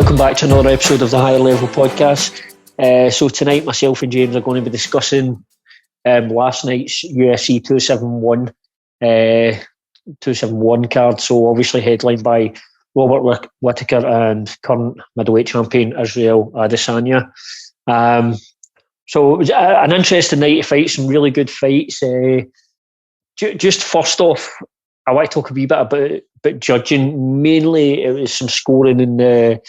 Welcome back to another episode of the Higher Level Podcast. So tonight, myself and James are going to be discussing last night's UFC 271 card. So obviously headlined by Robert Whittaker and current middleweight champion Israel Adesanya. So it was an interesting night of fights, some really good fights. Just first off, I want to talk a wee bit about judging. Mainly, it was some scoring in the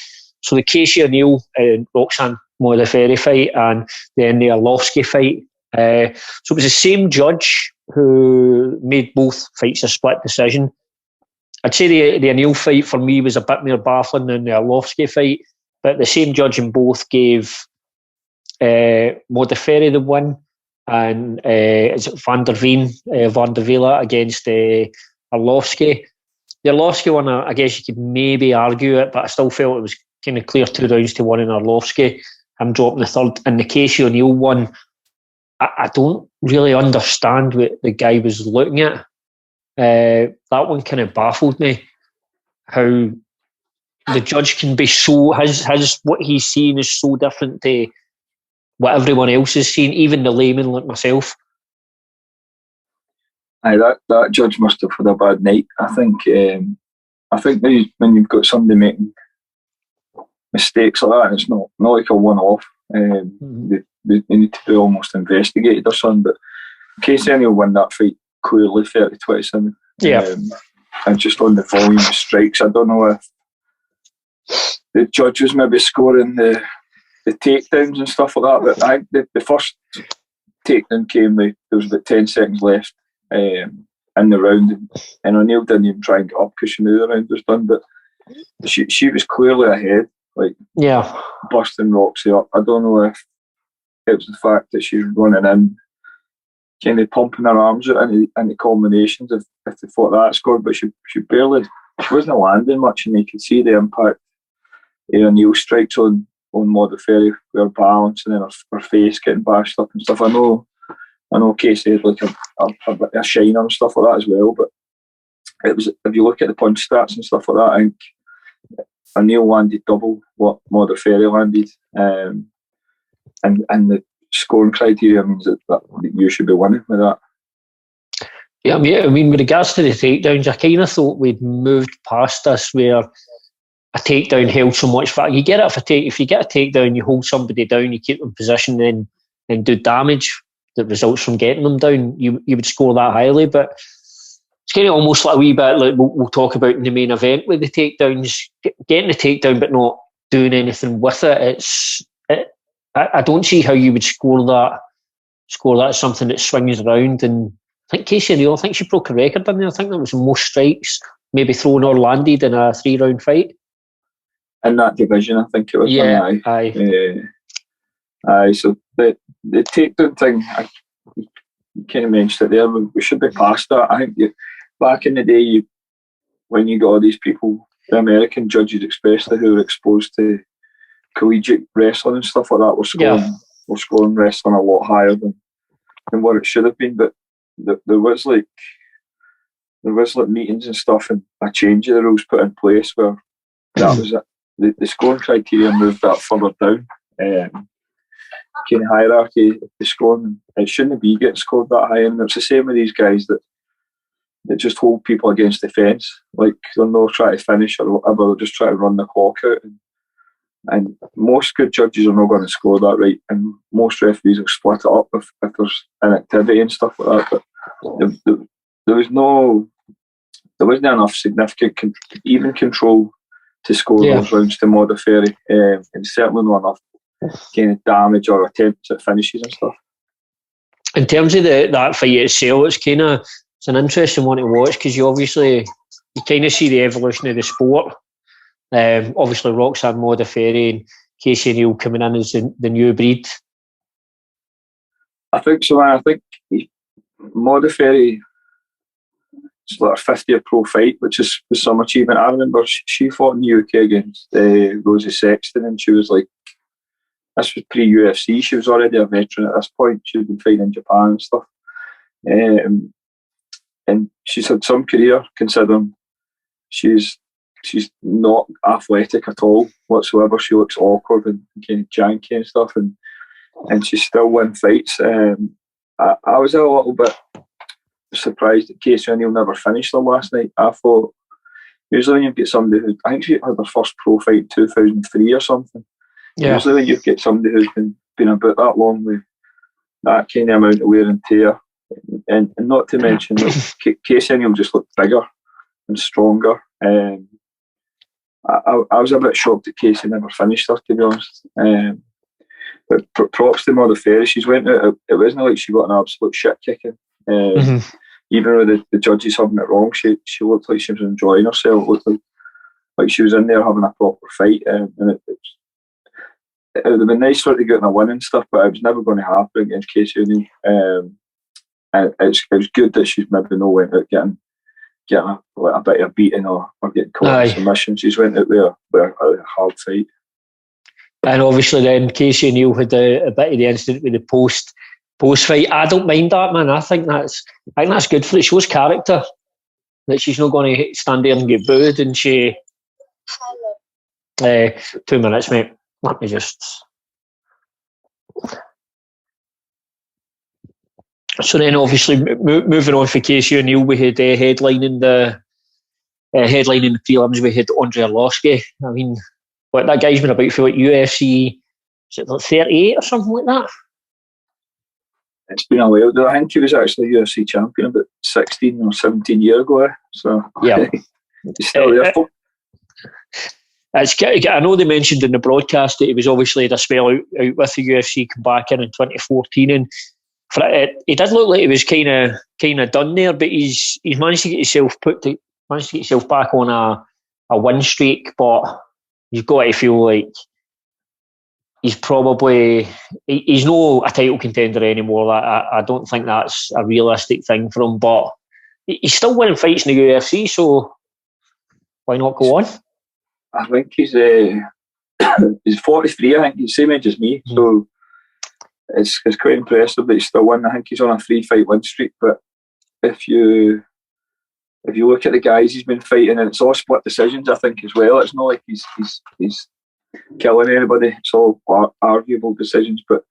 Casey O'Neill and Roxanne Modafferi fight, and then the Arlovski fight. So it was the same judge who made both fights a split decision. I'd say the O'Neill fight for me was a bit more baffling than the Arlovski fight, but the same judge in both gave Modafferi the win, and is it Van der Vela against Arlovski. The Arlovski one, I guess you could maybe argue it, but I still felt it was kind of clear 2-1 in Arlovski. I'm dropping the third. And the Casey O'Neill one, I don't really understand what the guy was looking at. That one kind of baffled me. How the judge can be so, his what he's seeing is so different to what everyone else is seeing, even the layman like myself. Aye, that judge must have had a bad night. I think when you've got somebody making mistakes like that, and it's not like a one-off. They need to be almost investigated or something. But Casey O'Neill won that fight clearly 30-27. Yeah. And just on the volume of strikes, I don't know if the judge was maybe scoring the takedowns and stuff like that. But I think the first takedown came, there was about 10 seconds left in the round, and O'Neill didn't even try and get up because she knew the round was done. But she was clearly ahead, busting Roxy up. I don't know if it was the fact that she was running in, kind of pumping her arms out into combinations if they thought that scored, but she wasn't landing much, and you could see the impact O'Neill strikes on Modafferi with her balance, and then her face getting bashed up and stuff. I know Casey had like a shiner and stuff like that as well, but it was, if you look at the punch stats and stuff like that, I think O'Neill landed double what Modafferi landed, and the scoring criteria means that you should be winning with that. Yeah, I mean, with regards to the takedowns, I kind of thought we'd moved past this where a takedown held so much fat. You get it if you get a takedown, you hold somebody down, you keep them in position, and do damage that results from getting them down. You would score that highly, but it's kind of almost like a wee bit like we'll talk about in the main event with the takedowns, getting the takedown but not doing anything with it. I don't see how you would score that as something that swings around. And I think Casey O'Neill, I think she broke a record in there. I think that was the most strikes maybe thrown or landed in a 3-round fight. In that division, I think it was. Yeah, aye. Aye, so the takedown thing, you kind of mentioned it there, we should be past that. I think back in the day, when you got all these people, the American judges especially, who were exposed to collegiate wrestling and stuff like that, were scoring wrestling a lot higher than what it should have been. But there was meetings and stuff, and a change of the rules put in place where that was it. The scoring criteria moved that further down. Kind of hierarchy of the scoring. It shouldn't be getting scored that high, and it's the same with these guys that just hold people against the fence, like they're not trying to finish or whatever, they're just trying to run the clock out. And most good judges are not going to score that right, and most referees will split it up if there's inactivity and stuff like that. But there wasn't enough significant even control to score those rounds to Modafferi, and certainly not enough kind of damage or attempts at finishes and stuff. In terms of that fight itself, it's an interesting one to watch, because you kind of see the evolution of the sport. Obviously Roxanne Modafferi and Casey O'Neill coming in as the new breed. I think so. I think Modafferi, it's like her 50th pro fight, which was some achievement. I remember she fought in the UK against Rosie Sexton, and she was like, this was pre-UFC. She was already a veteran at this point. She'd been fighting in Japan and stuff. And she's had some career, considering she's she's not athletic at all whatsoever. She looks awkward and kind of janky and stuff, and she still win fights. I was a little bit surprised that Casey O'Neill never finished her last night. I thought usually when you get somebody who, I think she had her first pro fight in 2003 or something. Yeah. Usually when you get somebody who's been about that long with that kind of amount of wear and tear, and not to mention that Casey O'Neill just looked bigger and stronger. I was a bit shocked that Casey never finished her, to be honest. But props to Modafferi. She's went out. It wasn't like she got an absolute shit kicking. Even though the judges having it wrong, she looked like she was enjoying herself. It looked like she was in there having a proper fight. And it would have been nice for her to get in a win and stuff, but it was never going to happen against Casey O'Neill. And it was good that she's maybe not went out getting a bit of a beating or getting caught in submission. She's went out there with a hard fight. And obviously then Casey O'Neill had a bit of the incident with the post fight. I don't mind that, man. I think that's good for it. It shows character that she's not going to stand there and get booed. And she 2 minutes, mate. Let me just. So then, obviously, moving on for Casey O'Neill, we had headlining the prelims. We had Andre Arlovski. I mean, what that guy's been about for like UFC, is it like 38 or something like that? It's been a while. I think he was actually a UFC champion about 16 or 17 years ago. So yeah, he's still there. I know they mentioned in the broadcast that he was obviously had a spell out with the UFC, come back in 2014, and he did look like he was kind of done there. But he's managed to get himself back on a win streak. But you've got to feel like he's not a title contender anymore. I don't think that's a realistic thing for him. But he's still winning fights in the UFC, so why not go on? I think he's 43. I think he's the same age as me, so it's quite impressive that he's still winning. I think he's on a 3-fight win streak. But if you look at the guys he's been fighting, and it's all split decisions, I think as well. It's not like he's killing anybody. It's all arguable decisions, but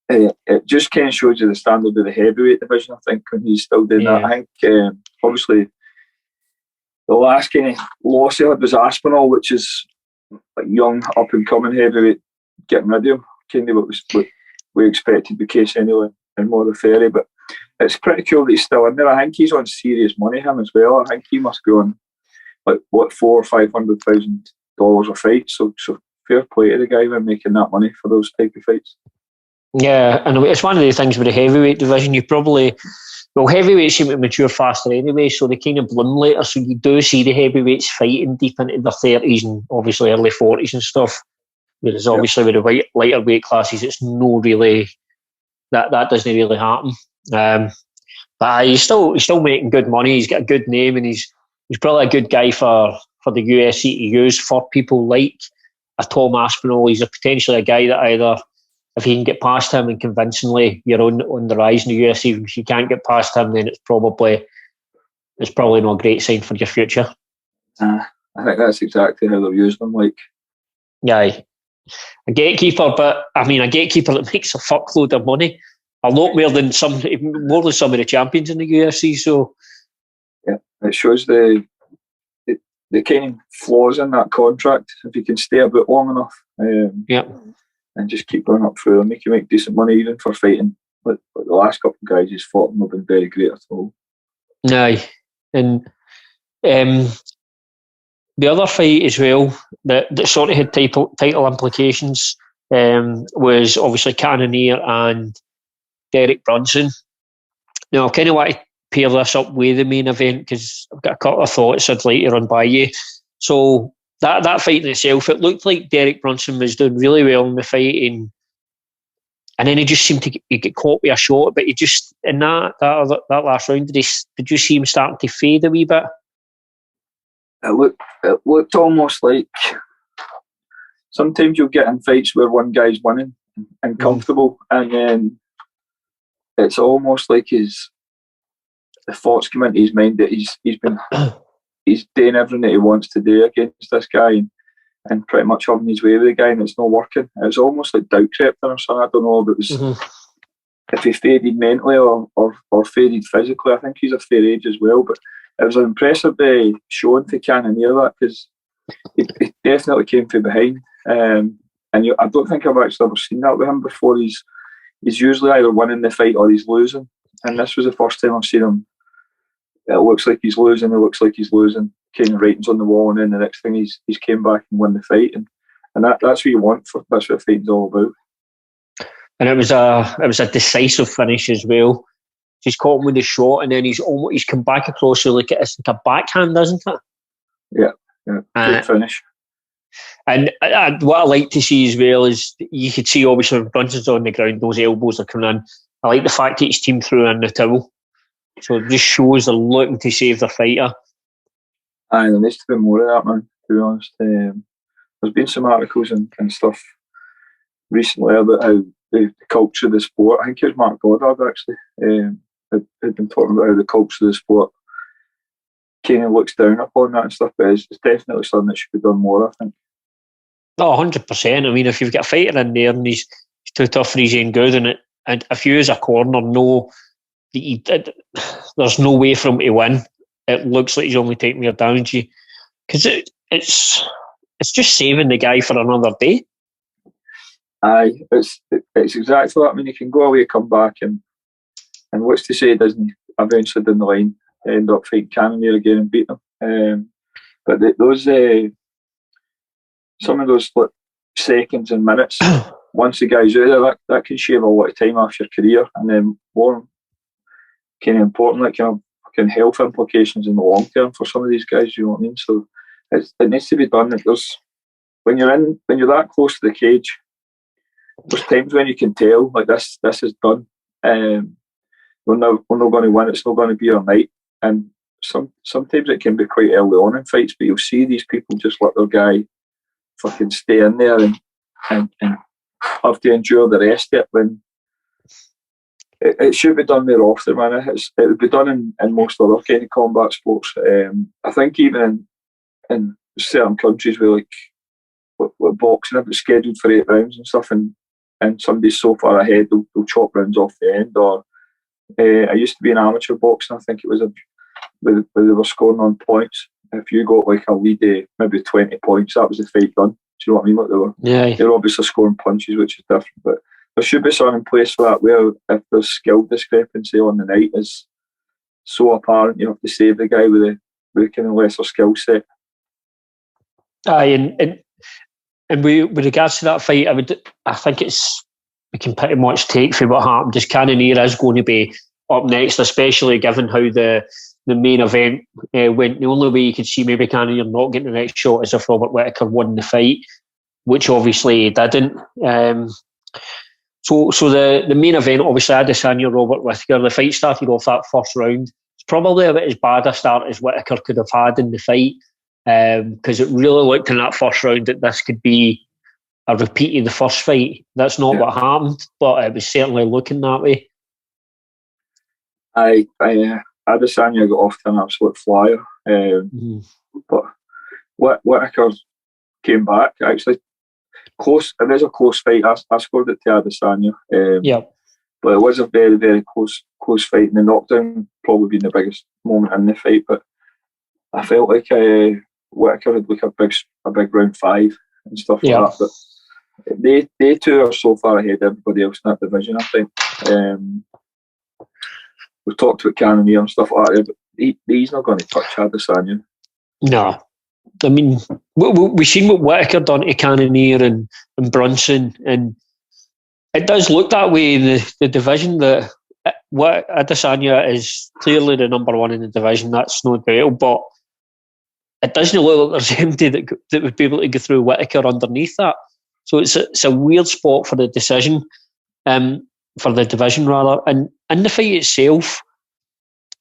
it just kind of shows you the standard of the heavyweight division. I think when he's still doing that, I think obviously. The last kind of loss he had was Aspinall, which is like young, up and coming heavyweight, getting rid of him. Kind of what we expected with Casey O'Neill and Modafferi, but it's pretty cool that he's still in there. I think he's on serious money, him as well. I think he must go on like $400,000 or $500,000 a fight. So fair play to the guy when making that money for those type of fights. Yeah, and it's one of the things with the heavyweight division. Heavyweights seem to mature faster anyway, so they kind of bloom later. So you do see the heavyweights fighting deep into their 30s and obviously early 40s and stuff. Whereas obviously with the lighter weight classes, it's no really that doesn't really happen. But he's still making good money. He's got a good name, and he's probably a good guy for the UFC to use for people like a Tom Aspinall. He's potentially a guy that either, if you can get past him and convincingly you're on the rise in the UFC, if you can't get past him, then it's probably not a great sign for your future. I think that's exactly how they're using them. Like, yeah, a gatekeeper, but I mean a gatekeeper that makes a fuckload of money, a lot more than some of the champions in the UFC. So yeah, it shows the kind of flaws in that contract. If you can stay a bit long enough, and just keep going up through them, make decent money even for fighting. But the last couple of guys he's fought have been very great at all. Aye, and the other fight as well that sort of had title implications was obviously Cannoneer and Derrick Brunson. Now I kind of want to pair this up with the main event because I've got a couple of thoughts I'd like to run by you. So that fight in itself, it looked like Derrick Brunson was doing really well in the fight, and then he just seemed to get caught with a shot. But he just in that last round, did you see him starting to fade a wee bit? It looked almost like sometimes you'll get in fights where one guy's winning and comfortable, and then it's almost like the thoughts come into his mind that he's been he's doing everything that he wants to do against this guy, and pretty much having his way with the guy, and it's not working. It was almost like doubt crept in or something. I don't know if it was if he faded mentally or faded physically. I think he's a fair age as well, but it was an impressive showing to Cannoneer, that, because he definitely came from behind. And I don't think I've actually ever seen that with him before. He's usually either winning the fight or he's losing, and this was the first time I've seen him. It looks like he's losing. It looks like he's losing. Kind of ratings on the wall, and then the next thing he's came back and won the fight, and that's what you want. That's what fighting's all about. And it was a decisive finish as well. He's caught him with the shot, and then he's come back across. So like it's like a backhand, isn't it? Yeah, good finish. And what I like to see as well is you could see obviously when Brunson's on the ground, those elbows are coming in. I like the fact that his team threw in the towel, so it just shows they're looking to save their fighter. Aye, there needs to be more of that, man, to be honest. There's been some articles and stuff recently about how the culture of the sport, I think it was Mark Goddard actually, had been talking about how the culture of the sport kind of looks down upon that and stuff, but it's definitely something that should be done more, I think. No, 100%. I mean, if you've got a fighter in there and he's too tough for his own good, and if you as a corner know that there's no way for him to win, it looks like he's only taking your damage, because it's just saving the guy for another day. Aye, it's exactly that. I mean, he can go away, come back, and what's to say doesn't he eventually down the line end up fighting Cannoneer again and beat him? But those some of those seconds and minutes, once the guy's out there, that can shave a lot of time off your career, and then more kind of important, like can health implications in the long term for some of these guys. You know what I mean? So it needs to be done. There's when you're that close to the cage, there's times when you can tell like this is done. We're not going to win. It's not going to be our night. And sometimes it can be quite early on in fights, but you'll see these people just let their guy fucking stay in there and have to endure the rest of it. When it should be done more often, man. It would be done in most other kind of combat sports. I think even in certain countries where with boxing, if it's scheduled for 8 rounds and stuff, and somebody's so far ahead, they'll chop rounds off the end. Or I used to be in amateur boxing. I think it was where they were scoring on points. If you got like a lead, maybe 20 points, that was the fight done. Do you know what I mean? Like they were obviously scoring punches, which is different, but there should be something in place for that, where if there's skill discrepancy on the night is so apparent, you have to save the guy with a kind of lesser skill set. Aye, and with regards to that fight, I think we can pretty much take for what happened. Just Cannoneer is going to be up next, especially given how the main event went. The only way you could see maybe Cannoneer not getting the next shot is if Robert Whittaker won the fight, which obviously he didn't. So the main event, obviously Adesanya Robert Whittaker, the fight started off that first round. It's probably about as bad a start as Whittaker could have had in the fight, because it really looked in that first round that this could be a repeat of the first fight. That's not what happened, but it was certainly looking that way. Adesanya got off to an absolute flyer, but Whittaker came back actually. Close. It was a close fight. I scored it to Adesanya. But it was a very, very close fight, and the knockdown probably been the biggest moment in the fight. But I felt like Whittaker had like a big round 5 and stuff like that. But they two are so far ahead of everybody else in that division, I think. We've talked about Cannoneer and stuff like that, but he's not going to touch Adesanya. No. I mean, we've seen what Whittaker done to Cannoneer and Brunson, and it does look that way in the division, that Adesanya is clearly the number 1 in the division, that's no doubt, but it doesn't look like there's anybody that would be able to go through Whittaker underneath that. So it's a weird spot for the decision, for the division rather. And in the fight itself,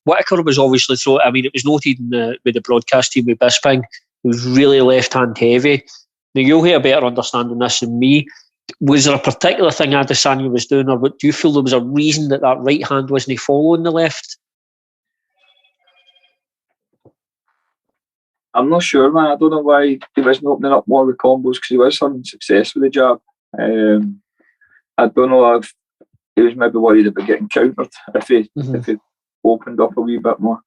Whittaker was obviously it was noted with the broadcast team with Bisping. He was really left-hand heavy. Now, you'll have a better understanding this than me. Was there a particular thing Adesanya was doing, or do you feel there was a reason that right hand wasn't following the left? I'm not sure, man. I don't know why he wasn't opening up more with combos, because he was having success with the jab. I don't know if he was maybe worried about getting countered if he opened up a wee bit more.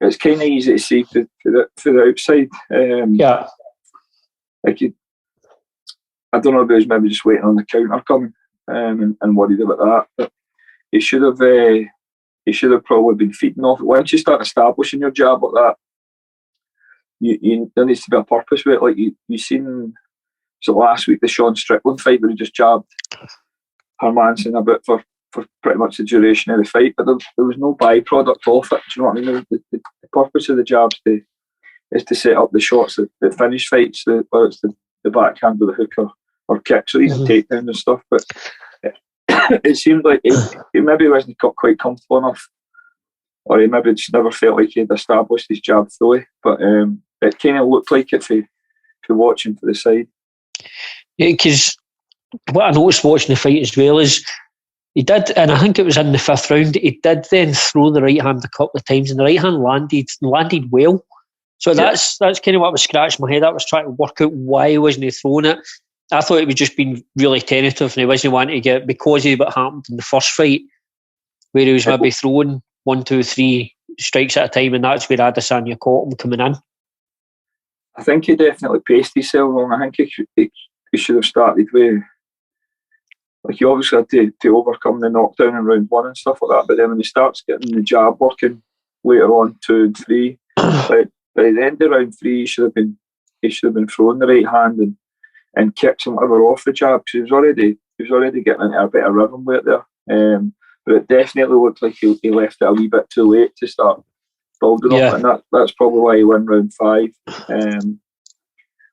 It's kind of easy to see for the outside. I don't know if he was maybe just waiting on the counter coming and worried about that. But he should have probably been feeding off it. Once you start establishing your jab like that, there needs to be a purpose with it. Like you seen, so last week the Sean Strickland fight where he just jabbed Hermanson a bit for pretty much the duration of the fight, but there was no byproduct off it. Do you know what I mean? The purpose of the jabs is to set up the shots that finish fights, whether it's the backhand or the hook or kicks or even takedowns and stuff. But it seemed like he maybe wasn't got quite comfortable enough, or he maybe just never felt like he had established his jab fully. But it kind of looked like it for watching for the side. Yeah, because what I noticed watching the fight as well is he did, and I think it was in the 5th round, he did then throw the right hand a couple of times, and the right hand landed well. So that's kind of what was scratching my head. I was trying to work out why wasn't he throwing it. I thought it was just being really tentative, and he wasn't wanting to get, because of what happened in the first fight, where he was maybe throwing 1, 2, 3 strikes at a time, and that's where Adesanya caught him coming in. I think he definitely paced himself wrong. I think he should have started with, like, he obviously had to overcome the knockdown in round 1 and stuff like that, but then when he starts getting the jab working later on, 2 and 3, by the end of round 3 he should have been throwing the right hand and kicks and whatever off the jab, because he was already getting into a bit of rhythm with it there. But it definitely looked like he left it a wee bit too late to start building up, and that's probably why he won round 5.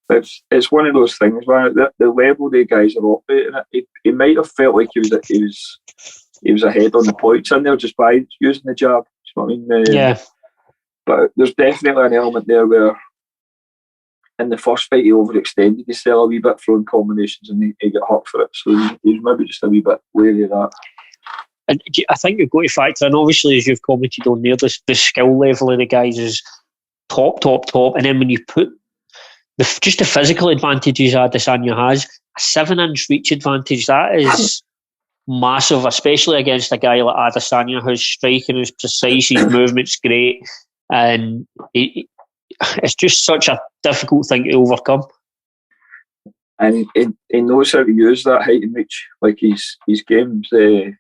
It's one of those things, man. The level the guys are operating at, he might have felt like he was ahead on the points in there just by using the jab. You know what I mean? But there's definitely an element there where in the first fight he overextended himself a wee bit, throwing combinations, and he got hurt for it. So he's maybe just a wee bit wary of that. And I think you've got to factor in, obviously, as you've commented on there, the skill level of the guys is top. And then when you put just the physical advantages Adesanya has, a 7-inch reach advantage, that is massive, especially against a guy like Adesanya whose striking is precise, his movement's great, and it's just such a difficult thing to overcome. And he knows how to use that height and reach. Like his game's really,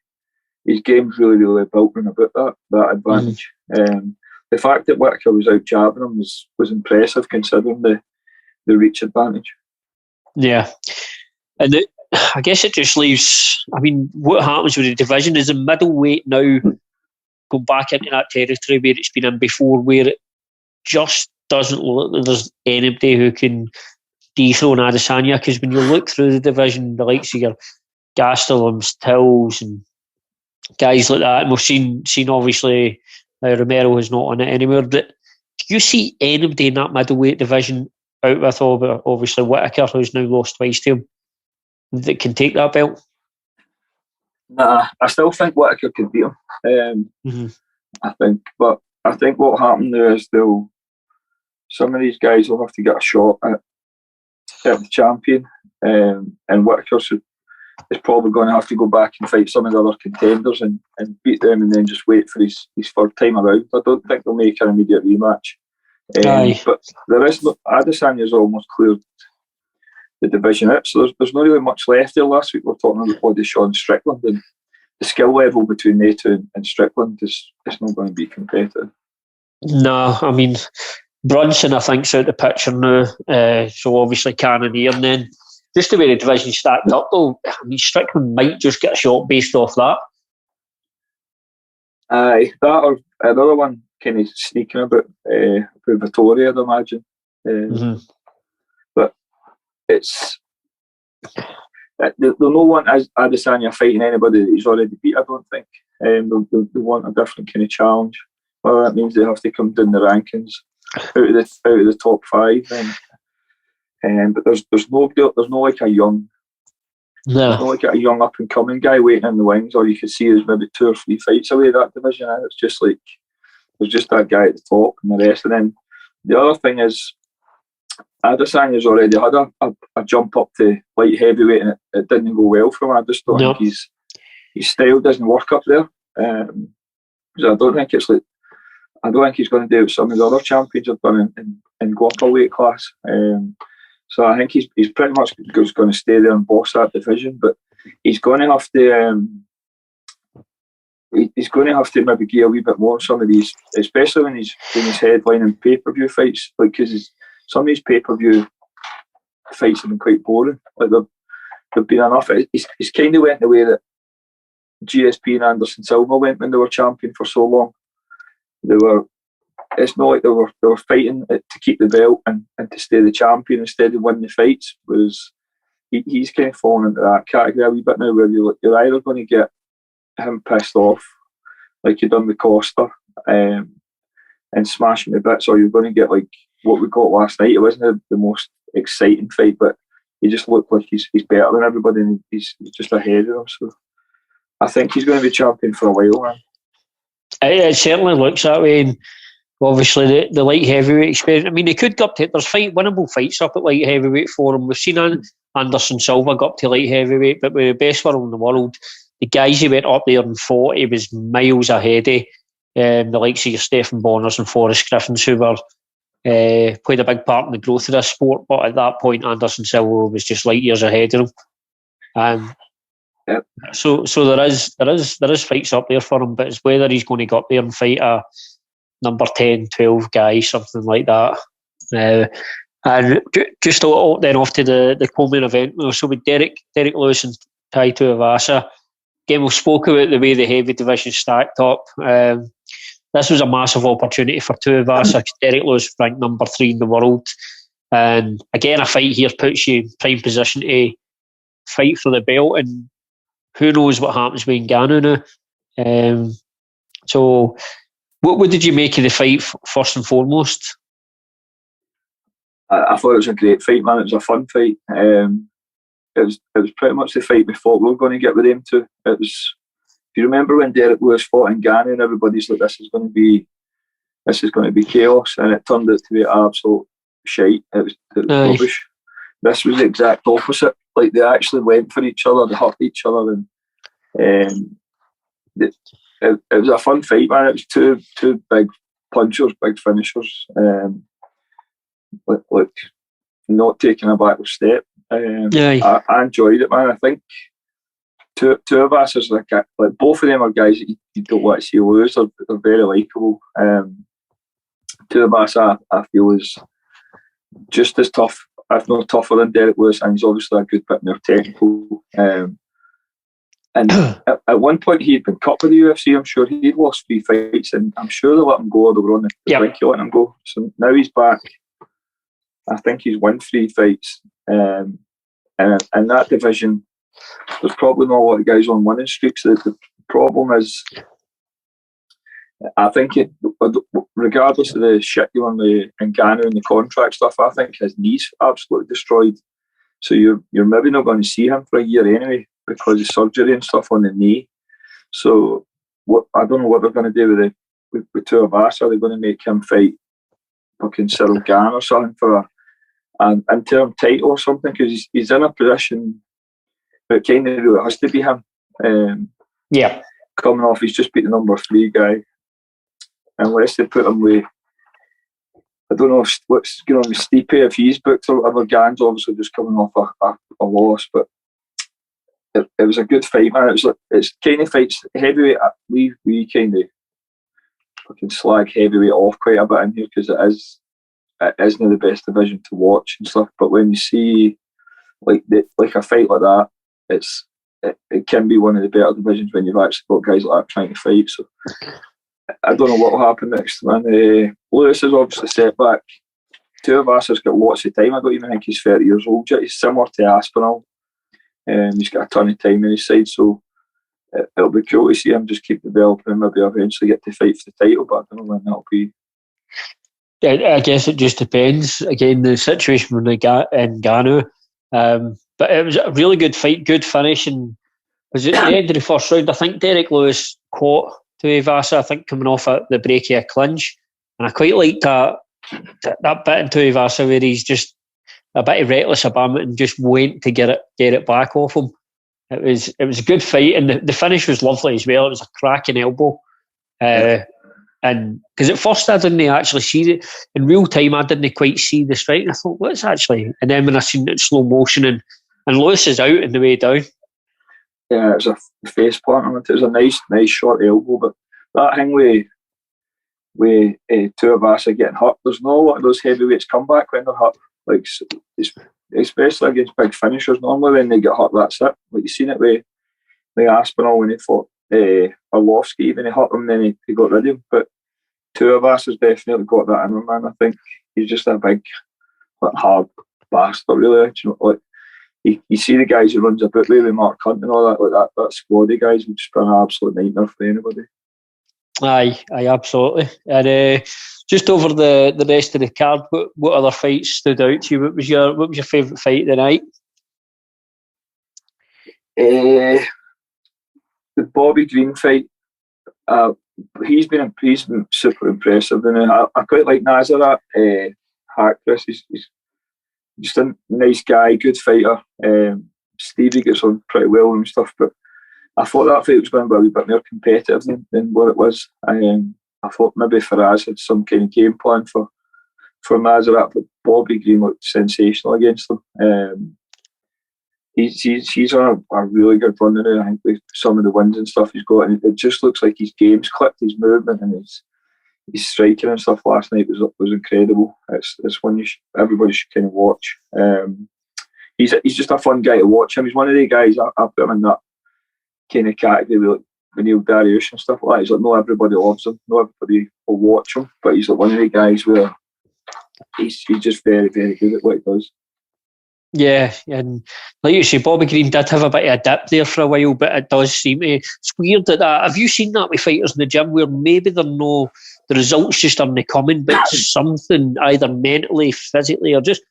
really built in about that advantage. The fact that Whittaker was out jabbing him was impressive, considering the reach advantage. Yeah, and I guess it just leaves. I mean, what happens with the division is the middleweight now going back into that territory where it's been in before, where it just doesn't look like there's anybody who can dethrone Adesanya. Because when you look through the division, the likes of your Gastelums, Tills, and guys like that, and we've seen obviously Romero is not on it anymore. But do you see anybody in that middleweight division out with obviously Whittaker, who's now lost twice to him, that can take that belt? Nah, I still think Whittaker could beat him. I think what happened there is some of these guys will have to get a shot at the champion, and Whittaker is probably going to have to go back and fight some of the other contenders and beat them, and then just wait for his 3rd time around. I don't think they'll make an immediate rematch. But there is Adesanya's almost cleared the division out, so there's not really much left there. Last week we were talking about body Sean Strickland, and the skill level between they two and Strickland is not going to be competitive. No, I mean, Brunson I think's out the picture now, so obviously Cannoneer, and then just the way the division stacked up though, I mean, Strickland might just get a shot based off that. That or another one kind of sneaking about Vittoria, I'd imagine. But it's they'll not want Adesanya fighting anybody that he's already beat, I don't think. They'll want a different kind of challenge. Well, that means they have to come down the rankings out of the top 5. But there's no like a young up and coming guy waiting in the wings, or you could see there's maybe 2 or 3 fights away that division, and it's just like there's just that guy at the top and the rest, and then the other thing is, Adesanya's already had a jump up to light heavyweight, and it didn't go well for him. I just don't think his style doesn't work up there. Because I don't think he's going to do what some of the other champions have done in go up a weight class. So I think he's pretty much just going to stay there and boss that division. But he's going to have to. He's going to have to maybe gear a wee bit more on some of these, especially when he's headlining pay-per-view fights. Like, because some of these pay-per-view fights have been quite boring. Like, they've been enough. He's kind of went the way that GSP and Anderson Silva went when they were champion for so long. It's not like they were fighting to keep the belt and to stay the champion instead of winning the fights. Whereas he's kind of fallen into that category a wee bit now, where you're either going to get him pissed off like you done with Costa and smash him to bits, or you're going to get like what we got last night. It wasn't the most exciting fight, but he just looked like he's better than everybody, and he's just ahead of them. So I think he's going to be champion for a while, man. It certainly looks that way. And obviously the light heavyweight experience, I mean, they could go up to, there's winnable fights up at light heavyweight for him. We've seen Anderson Silva go up to light heavyweight, but with the best one in the world, the guys he went up there and fought, he was miles ahead of the likes of your Stephen Bonners and Forrest Griffins, who were played a big part in the growth of this sport. But at that point, Anderson Silva was just light years ahead of him. Yep. So there is fights up there for him, but it's whether he's going to go up there and fight a number 10, 12 guy, something like that. And just a little then off to the co-main event. So with Derrick Lewis and Tai Tuivasa. Again, we've spoke about the way the heavy division stacked up. This was a massive opportunity for Tuivasa. Derrick Lewis ranked number 3 in the world. And again, a fight here puts you in prime position to fight for the belt, and who knows what happens with Ngannou now. So what did you make of the fight first and foremost? I thought it was a great fight, man. It was a fun fight. It was pretty much the fight we thought we were going to get with them two. It was, if you remember when Derrick Lewis fought Ngannou, and everybody's like, this is going to be chaos, and it turned out to be absolute shite. It was rubbish. This was the exact opposite. Like, they actually went for each other, they hurt each other, and it was a fun fight, man. It was two big punchers, big finishers. Like not taking a backward step. I enjoyed it, man. I think two of us is like both of them are guys that you don't want to see lose. They're very likeable. Two of us, I feel, is just as tough, if not tougher than Derrick Lewis, and he's obviously a good bit more technical. And at one point he had been cut with the UFC. I'm sure he'd lost 3 fights, and I'm sure they let him go, or they were on the brink of letting him go. So now he's back. I think he's won 3 fights. And in that division, there's probably not a lot of guys on winning streaks. The problem is, I think regardless of the shit you on the Ngannou and the contract stuff, I think his knee's absolutely destroyed. So you're maybe not going to see him for a year anyway, because of surgery and stuff on the knee. So I don't know what they're going to do with two of us. Are they going to make him fight fucking Cyril Gane or something for an interim title or something? Because he's in a position that kind of really has to be him. Coming off, he's just beat the number 3 guy. Unless they put him with, I don't know what's going on with Stipe, if he's booked or whatever. Gane's obviously just coming off a loss, but it was a good fight, man. It's kind of fights heavyweight. We kind of fucking slag heavyweight off quite a bit in here, because it isn't the best division to watch and stuff. But when you see like a fight like that, it can be one of the better divisions when you've actually got guys like that trying to fight. So I don't know what will happen next, man. Lewis is obviously set back. Two of us has got lots of time. I don't even think he's 30 years old yet. He's similar to Aspinall. He's got a ton of time on his side, so it'll be cool to see him just keep developing and maybe eventually get to fight for the title, but I don't know when that'll be. I guess it just depends. Again, the situation with Ngannou. But it was a really good fight, good finish, and was it the end of the first round? I think Derrick Lewis caught Tuivasa, I think, coming off at the break of a clinch, and I quite liked that that bit in Tuivasa where he's just a bit of reckless abandon and just waiting to get it back off him. It was a good fight, and the finish was lovely as well. It was a cracking elbow. And because at first I didn't actually see it in real time, I didn't quite see the strike. And I thought, what's actually? And then when I seen it in slow motion, and Lewis is out on the way down. Yeah, it was a face plant. It was a nice short elbow, but that thing with Tuivasa getting hurt, there's not a lot of those heavyweights come back when they're hurt. Like, especially against big finishers, normally when they get hurt, that's it. Like, you've seen it with Aspinall when he fought Arlovsky, when he hurt him, then he got rid of him. But Tuivasa's definitely got that in him, man. I think he's just a big, hard bastard, really. You know, like, you see the guys who runs about with Mark Hunt and all that, like that squad of guys would just be an absolute nightmare for anybody. Aye, absolutely. And just over the rest of the card, what other fights stood out to you? What was your favourite fight of the night? The Bobby Green fight. He's been super impressive, and I quite like Nazarat Harkness. He's just a nice guy, good fighter. Stevie gets on pretty well and stuff, but I thought that fight was going to be a wee bit more competitive than what it was. I thought maybe Faraz had some kind of game plan for Nazarat, but Bobby Green looked sensational against him. He's on a really good run now, I think, with some of the wins and stuff he's got, and it just looks like his game's clicked, his movement and his striking and stuff last night was incredible. It's one everybody should kind of watch. He's just a fun guy to watch him. He's one of the guys, I put him in that kind of category with like Neil Dariush and stuff like that. He's like, not everybody loves him, not everybody will watch him, but he's like one of the guys where he's just very, very good at what he does. Yeah, and like you say, Bobby Green did have a bit of a dip there for a while, but it does seem to. It's weird that have you seen that with fighters in the gym where maybe the results just aren't coming, but something either mentally, physically, or just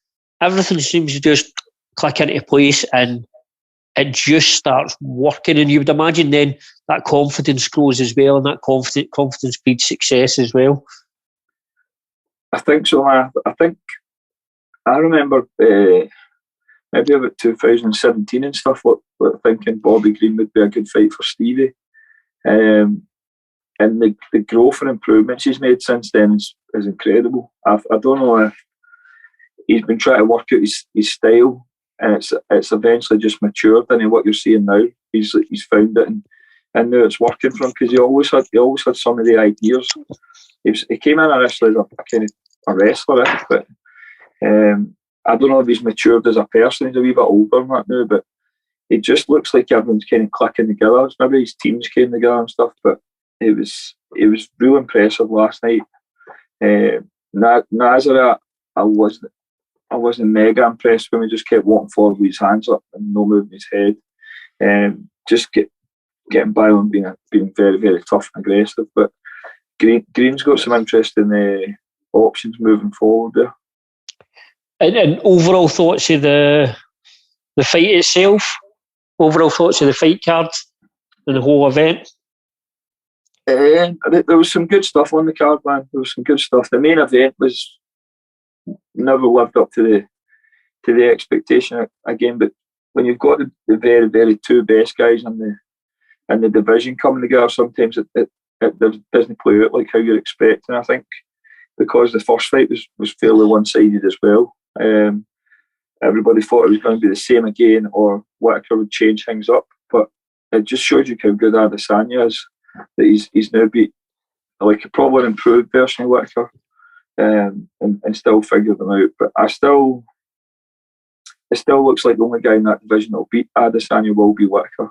everything seems to just click into place and it just starts working. And you would imagine then that confidence grows as well, and that confidence breeds success as well. I think so, man. I remember maybe about 2017 and stuff, thinking Bobby Green would be a good fight for Stevie. And the growth and improvements he's made since then is incredible. I don't know if he's been trying to work out his style, and it's eventually just matured into what you're seeing now. He's found it, and now it's working for him, because he always had some of the ideas. He came in initially as a kind of a wrestler, but I don't know if he's matured as a person. He's a wee bit older than that now, but it just looks like everyone's kind of clicking together. Maybe his teams came together and stuff, but it was real impressive last night. Nazarat, I wasn't mega impressed when he just kept walking forward with his hands up and no moving his head. Just getting by on being very, very tough and aggressive. But Green's got some interesting options moving forward there. And overall thoughts of the fight itself? Overall thoughts of the fight card and the whole event? There was some good stuff on the card, man. There was some good stuff. The main event was never lived up to the expectation again. But when you've got the very, very two best guys in the division coming together, sometimes it doesn't play out like how you're expecting. I think because the first fight was fairly one-sided as well. Everybody thought it was going to be the same again, or Whittaker would change things up. But it just shows you how good Adesanya is. That he's now beat like a probably an improved version of Whittaker, and still figured them out. But it still looks like the only guy in that division that will beat Adesanya will be Whittaker.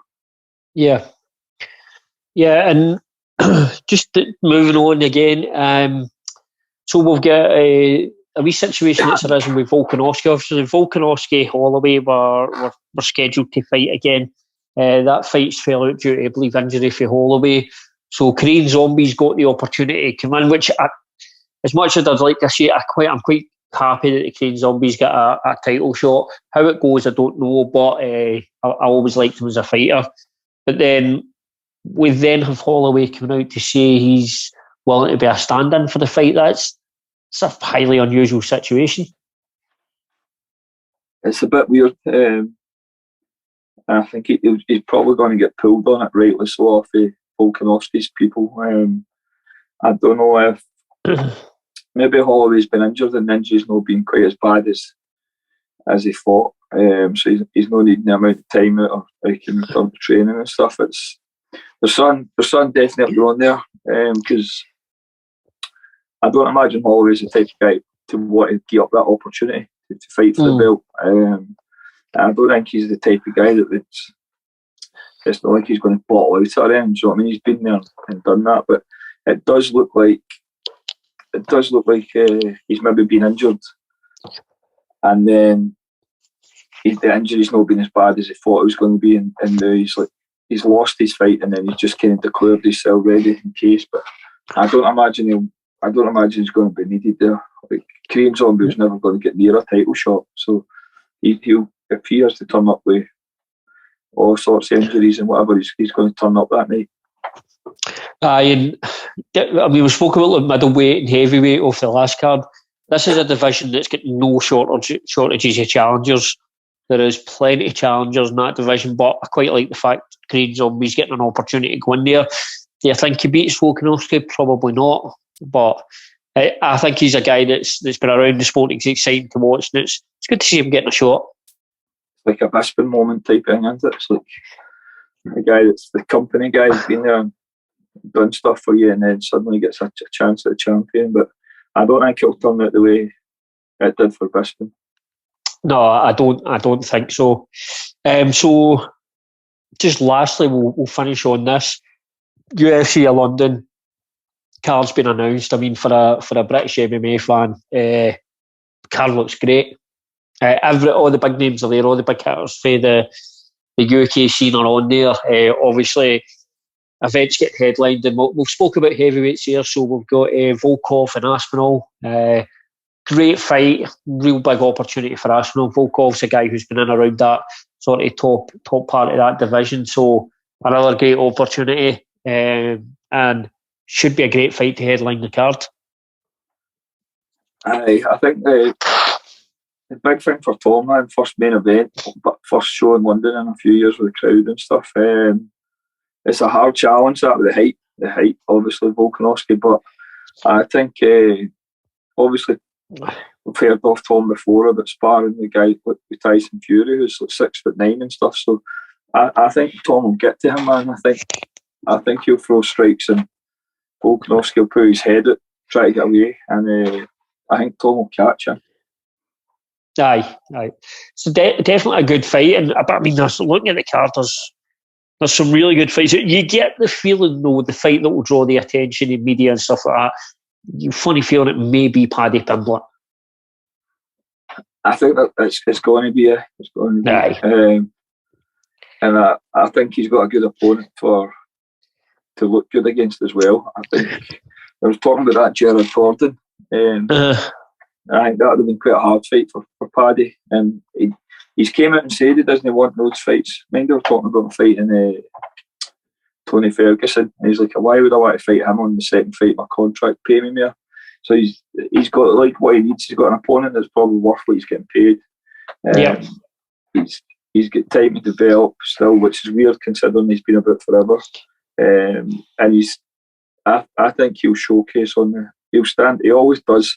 Yeah, and just moving on again. So we've got a wee situation that's arisen with Volkanovski. Obviously, Volkanovski Holloway were scheduled to fight again. That fight's fell out due to, I believe, injury for Holloway. So Korean Zombie's got the opportunity to come in, which as much as I'd like to see, I'm quite happy that the Korean Zombie's got a title shot. How it goes, I don't know, but I always liked him as a fighter. But then we then have Holloway coming out to say he's willing to be a stand-in for the fight. That's it's a highly unusual situation. It's a bit weird. I think he's probably going to get pulled on it rightly so off Volkanovski's people. I don't know if maybe Holloway's been injured and the injury's not been quite as bad as he thought. So he's not needing the amount of time out or he can return to training and stuff. There's something definitely on there because I don't imagine Holloway's the type of guy to want to give up that opportunity to fight for the belt. I don't think he's the type of guy it's not like he's going to bottle out at him. So I mean, he's been there and done that, but it does look like he's maybe been injured, and then the injury's not been as bad as he thought it was going to be, and now he's lost his fight, and then he's just kind of declared himself ready in case. But I don't imagine he's going to be needed there. Like Korean Zombie was never going to get near a title shot, so he'll if he has to turn up with all sorts of injuries and whatever, he's going to turn up that night. I mean, we spoke about like middleweight and heavyweight off the last card. This is a division that's got no shortages of challengers. There is plenty of challengers in that division, but I quite like the fact Korean Zombie's getting an opportunity to go in there. Do you think he beats Volkanovski? Probably not, but I think he's a guy that's been around the sport. It's exciting to watch, and it's good to see him getting a shot. Like a Bisping moment type thing, isn't it? It's like a guy that's the company guy who's been there and done stuff for you, and then suddenly gets a chance at a champion. But I don't think it'll turn out the way it did for Bisping. No, I don't think so. So just lastly, we'll finish on this. UFC London card's been announced. I mean, for a British MMA fan, card looks great. All the big names are there. All the big hitters for the UK scene are on there. Obviously, events get headlined, and we've spoke about heavyweights here. So we've got Volkov and Aspinall. Great fight, real big opportunity for Aspinall. Volkov's a guy who's been in around that sort of top part of that division. So another great opportunity, and should be a great fight to headline the card. I think the big thing for Tom, man, first main event, but first show in London in a few years with the crowd and stuff. It's a hard challenge that with the height, obviously Volkanovski, but I think obviously we've heard of Tom before about sparring the guy with Tyson Fury, who's like 6'9" and stuff. So I think Tom will get to him, man. I think he'll throw strikes and Volkanovski will put his head out, try to get away, and I think Tom will catch him. Aye. So definitely a good fight, and I mean, looking at the card, there's some really good fights. You get the feeling though, the fight that will draw the attention in media and stuff like that. You funny feeling it may be Paddy Pimblett. I think that it's going to be. Aye. And I think he's got a good opponent to look good against as well. I think I was talking about that Gerald Gordon. I think that would have been quite a hard fight for Paddy, and he's came out and said he doesn't want those fights. Mind, they were talking about a fight in Tony Ferguson, and he's like, why would I want to fight him on the second fight of my contract? Pay me more. So he's got like what he needs. He's got an opponent that's probably worth what he's getting paid. He's got time to develop still, which is weird considering he's been about forever. And I think he'll showcase he'll stand. He always does.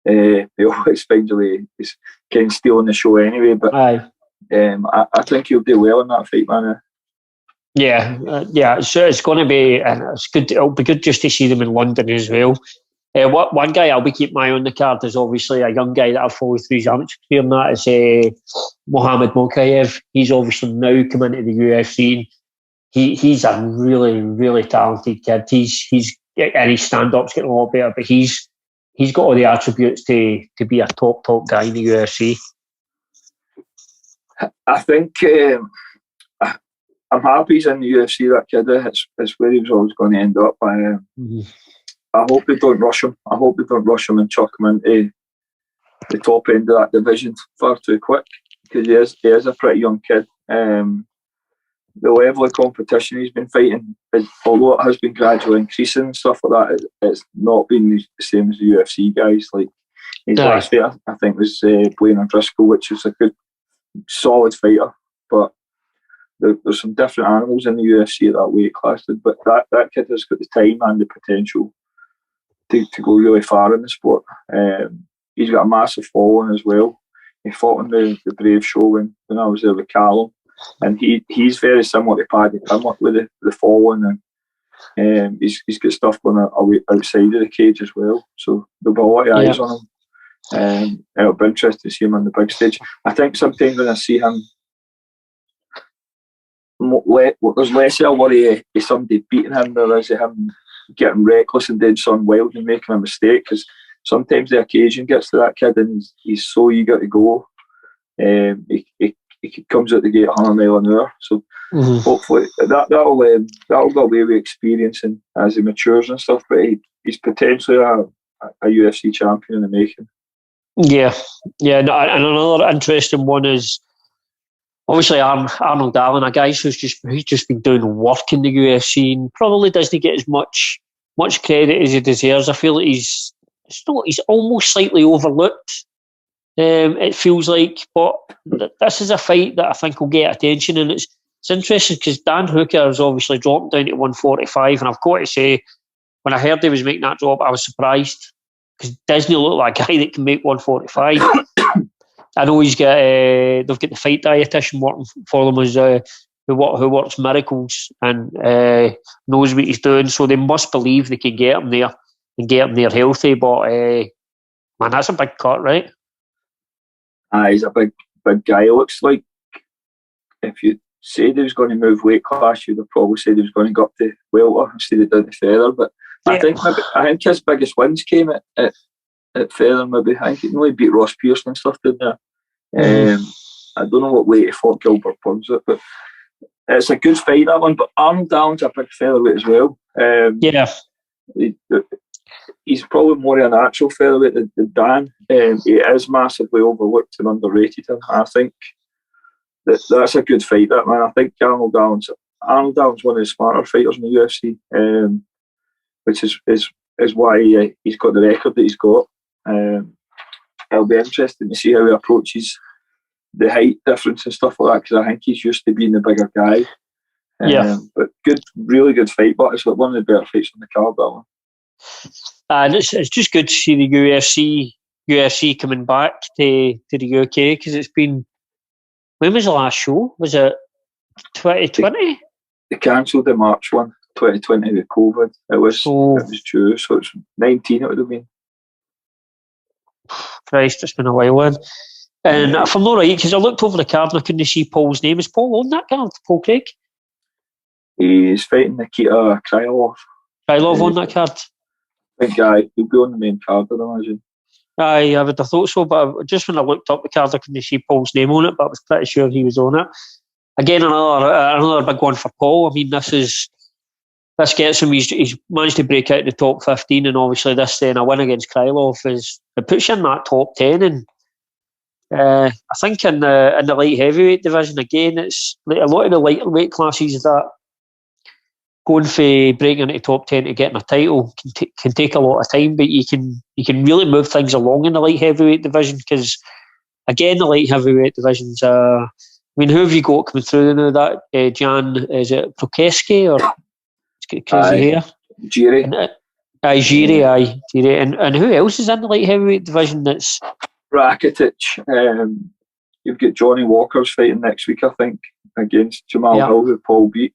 He always finds a way. He's kind of stealing the show anyway. But I think he'll do well in that fight, man. Yeah. So it's going to be, and it's good. It'll be good just to see them in London as well. One guy I'll be keeping my eye on the card is obviously a young guy that I've followed through his amateur career, and that is Mohammed Mokayev. He's obviously now come into the UFC. He's a really, really talented kid. He's and his stand-up's getting a lot better, but he's got all the attributes to be a top guy in the UFC. I think I'm happy he's in the UFC, that kid. It's where he was always going to end up. I hope they don't rush him. I hope they don't rush him and chuck him into the top end of that division far too quick, because he is a pretty young kid. the level of competition he's been fighting, although it has been gradually increasing and stuff like that, it's not been the same as the UFC guys. Like his last fight, I think, was Blaine O'Driscoll, which was a good, solid fighter. But there's some different animals in the UFC at that weight class. But that kid has got the time and the potential to go really far in the sport. He's got a massive following as well. He fought on the Brave show when I was there with Callum. And he's very similar to Paddy Pimblett with the following, and he's got stuff going away outside of the cage as well. So there'll be a lot of eyes on him, and it'll be interesting to see him on the big stage. I think sometimes when I see him, there's less of a worry of somebody beating him than there is of him getting reckless and doing something wild and making a mistake, because sometimes the occasion gets to that kid and he's so eager to go. He comes out the gate 100 mile an hour. So hopefully that'll go away with experience and as he matures and stuff. But he's potentially a UFC champion in the making. Yeah. And another interesting one is obviously Arnold Allen, a guy who's just been doing work in the UFC and probably doesn't get as much credit as he deserves. I feel like he's almost slightly overlooked. It feels like, but this is a fight that I think will get attention, and it's interesting because Dan Hooker has obviously dropped down to 145, and I've got to say, when I heard he was making that drop, I was surprised because Disney looked like a guy that can make 145. I know they've got the fight dietitian working for them as who works miracles and knows what he's doing, so they must believe they can get him there and get him there healthy. But man, that's a big cut, right? He's a big guy. It looks like if you said he was going to move weight class, you'd have probably said he was going to go up to welter instead of down to feather. But I think his biggest wins came at feather. Maybe I think he only beat Ross Pearson and stuff, didn't he? I don't know what weight he fought Gilbert Burns at, but it's a good fight, that one. But Arnold Allen's a big featherweight as well. He's probably more of a natural featherweight than Dan. He is massively overlooked and underrated. I think that's a good fight, that man. I think Arnold Allen's one of the smarter fighters in the UFC, which is why he's got the record that he's got. It'll be interesting to see how he approaches the height difference and stuff like that, because I think he's used to being the bigger guy. But really good fight. But it's like one of the better fights on the card, that one. And it's just good to see the UFC coming back to the UK, because it's been, when was the last show? Was it 2020? They cancelled the March one, 2020 with COVID. It was due, so it's 19 it would have been. Christ, it's been a while then. And if I'm not right, because I looked over the card and I couldn't see Paul's name. Is Paul on that card? Paul Craig? He's fighting Nikita Krylov. Krylov on that card? Big guy. He'll be on the main card, I'd imagine. Aye, I would have thought so, but just when I looked up the card, I couldn't see Paul's name on it, but I was pretty sure he was on it. Again, another big one for Paul. I mean, this gets him. He's managed to break out the top 15, and obviously this then a win against Krylov it puts you in that top 10. And I think in the light heavyweight division, again, it's like a lot of the lightweight classes that going for breaking into top 10 to getting a title can take a lot of time, but you can really move things along in the light heavyweight division, because again, the light heavyweight division's I mean, who have you got coming through now? That Jan, is it Prokeski or it's got crazy hair? Jiri. Jiri. And who else is in the light heavyweight division? That's Rakitic. You've got Johnny Walker's fighting next week, I think, against Jamal Hill, who Paul beat.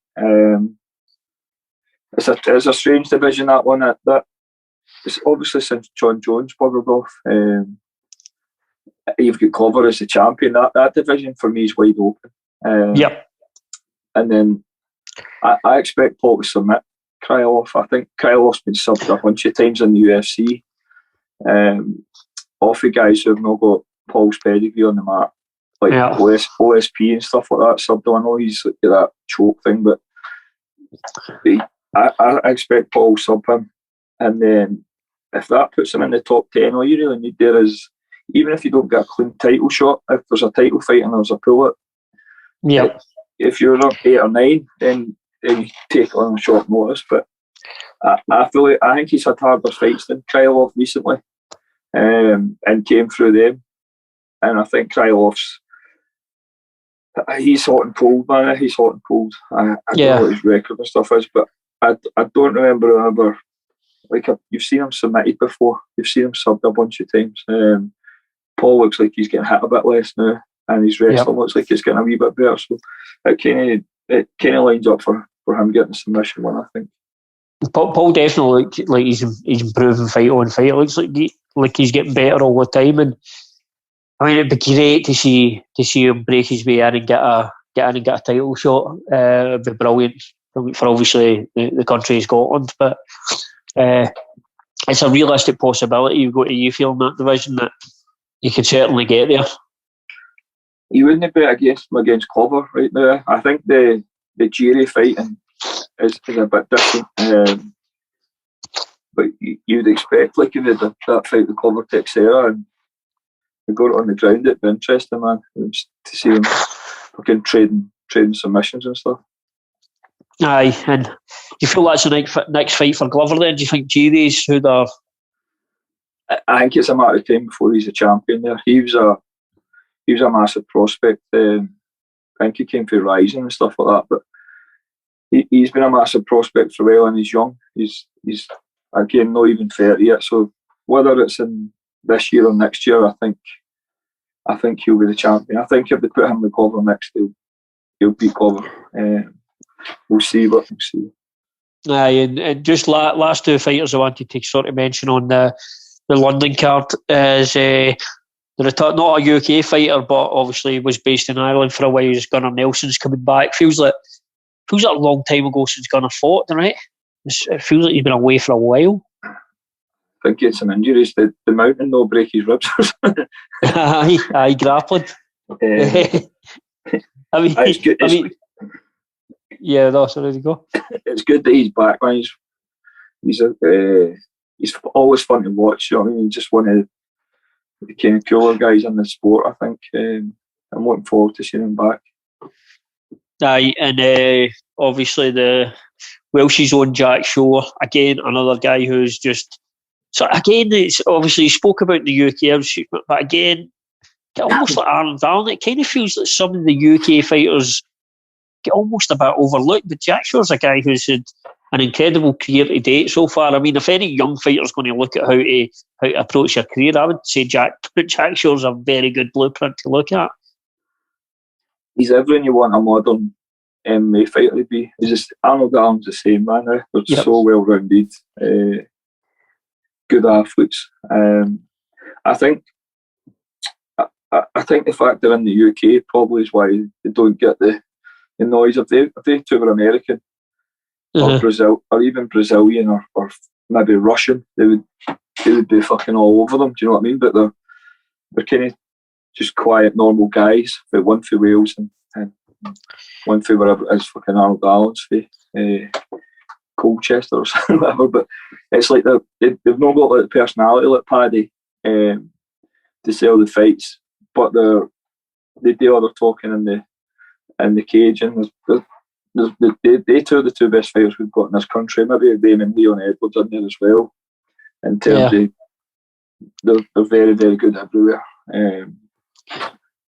It's a strange division, that one. That it's obviously since John Jones buggered off. You've got Glover as the champion. That division for me is wide open. And then I expect Paul to submit Krylov. I think Krylov's been subbed a bunch of times in the UFC. Off the guys who have not got Paul's pedigree on the map, like OSP and stuff like that. Subbed. I know he's like that choke thing, but I expect Paul to sub him. And then if that puts him in the top 10, all you really need there is, even if you don't get a clean title shot, if there's a title fight and there's a pull-up, if you're up 8 or 9, then you take it on short notice. But I think he's had harder fights than Krylov recently, and came through them. And I think Krylov's he's hot and cold, man. He's hot and cold. I don't know what his record and stuff is, but I don't remember ever. Like you've seen him submitted before. You've seen him subbed a bunch of times. Paul looks like he's getting hit a bit less now, and his wrestling looks like he's getting a wee bit better. So it kind of lines up for him getting a submission win, I think. Paul definitely looks like he's improving fight on fight. It looks like he's getting better all the time, and I mean it'd be great to see him break his way in and get a title shot. It'd be brilliant for obviously the country of Scotland, but it's a realistic possibility. You feel in that division that you could certainly get there. You wouldn't bet against him against Clover right now. I think the Jerry fighting is a bit different. But you'd expect, like, if you did that fight with Clover Texera and they got it on the ground, it'd be interesting, man, to see them fucking trading submissions and stuff. Aye, and do you feel that's the next fight for Glover then? Do you think Jerry's who they're... I think it's a matter of time before he's a champion there. He was a massive prospect. I think he came through Rising and stuff like that, but he's been a massive prospect for a while, and he's young. He's again not even 30 yet. So whether it's in this year or next year, I think he'll be the champion. I think if they put him with Glover next, he'll beat Glover. We'll see. Aye, and just last two fighters I wanted to sort of mention on the London card is not a UK fighter, but obviously was based in Ireland for a while. Gunnar Nelson's coming back. Feels like a long time ago since Gunnar fought, right? It feels like he's been away for a while. I think he had some injuries. The mountain no break his ribs. Aye, grappling. It's good. Yeah, that's where to go. It's good that he's back, man. He's always fun to watch. You know what I mean? He's just one of the kind of cooler guys in the sport, I think. I'm looking forward to seeing him back. Aye, and obviously the Welsh's own Jack Shore, again, another guy who's just... So again, it's obviously he spoke about the UK, but again, almost like Arnold Allen, it kind of feels like some of the UK fighters get almost a bit overlooked, but Jack Shore's a guy who's had an incredible career to date so far. I mean, if any young fighter's going to look at how to approach their career, I would say Jack Shore's a very good blueprint to look at. He's everything you want a modern MMA fighter to be. He's just, Arnold Allen's the same, man. They're so well-rounded, good athletes. I think the fact they're in the UK probably is why they don't get the noise. If they two were American or Brazil, or even Brazilian or maybe Russian, they would be fucking all over them. Do you know what I mean? But they're kind of just quiet, normal guys. But one for Wales and one for wherever it is, fucking Arnold Allen's for Colchester or something, whatever. But it's like they've not got like the personality like Paddy to sell the fights, but they do other talking in the cage, and they two are the two best fighters we've got in this country. Maybe them and Leon Edwards in there as well. In terms of they're very, very good everywhere.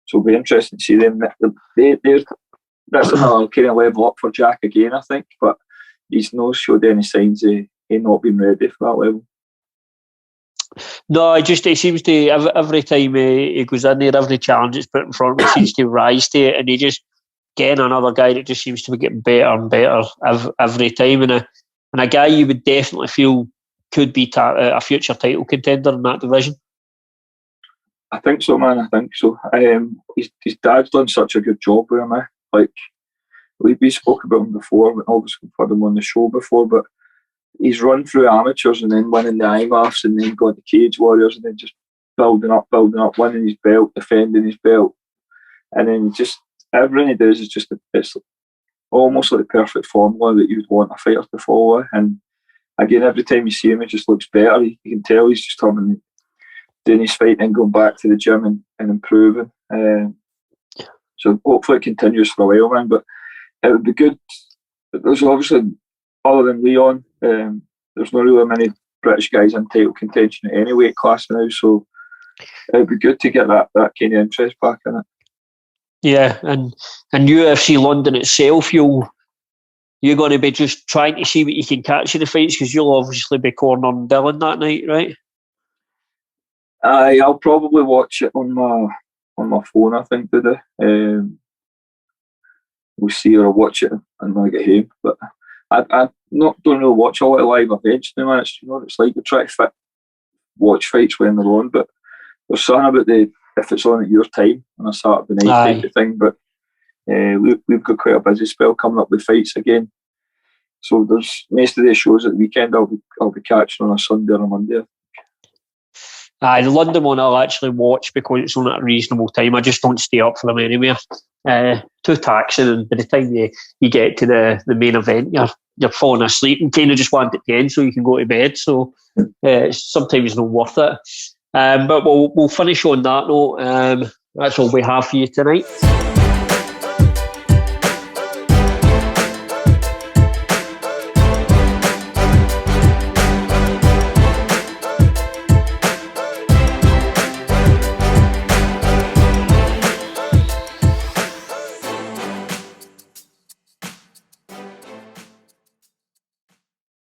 So it'll be interesting to see them. That's another kind of level up for Jack again, I think. But he's not showed any signs of not being ready for that level. No, he seems to every time he goes in there, every challenge that's put in front of him seems to rise to it, and he just again another guy that just seems to be getting better and better every time, and a guy you would definitely feel could be a future title contender in that division. I think so, man. I think so. His dad's done such a good job with him. Like we spoke about him before, but obviously we've had him on the show before, but he's run through amateurs and then winning the IMAFs and then going to Cage Warriors and then just building up, winning his belt, defending his belt, and then just everything he does is just it's almost like the perfect formula that you'd want a fighter to follow. And again, every time you see him, it just looks better. You can tell he's just doing his fight and going back to the gym and improving. So hopefully it continues for a while, man. But it would be good. There's obviously, other than Leon, there's not really many British guys in title contention at any weight class now, so it would be good to get that kind of interest back in it. Yeah, and UFC London itself, you're going to be just trying to see what you can catch in the fights, because you'll obviously be cornering Doolan that night, right? I'll probably watch it on my phone, I think, today. We'll see, or I'll watch it and when I get home. But I don't really watch a lot of live events now, man. It's, you know what it's like, to try to watch fights when they're on, but there's something about if it's on at your time on a Saturday night type of thing. But we've got quite a busy spell coming up with fights again. So there's most of the shows at the weekend I'll be catching on a Sunday or a Monday. The London one I'll actually watch because it's on at a reasonable time. I just don't stay up for them anywhere. Too taxing, and by the time you get to the main event, you're falling asleep and kind of just want it to end so you can go to bed. So it's sometimes not worth it. But we'll finish on that note. That's all we have for you tonight.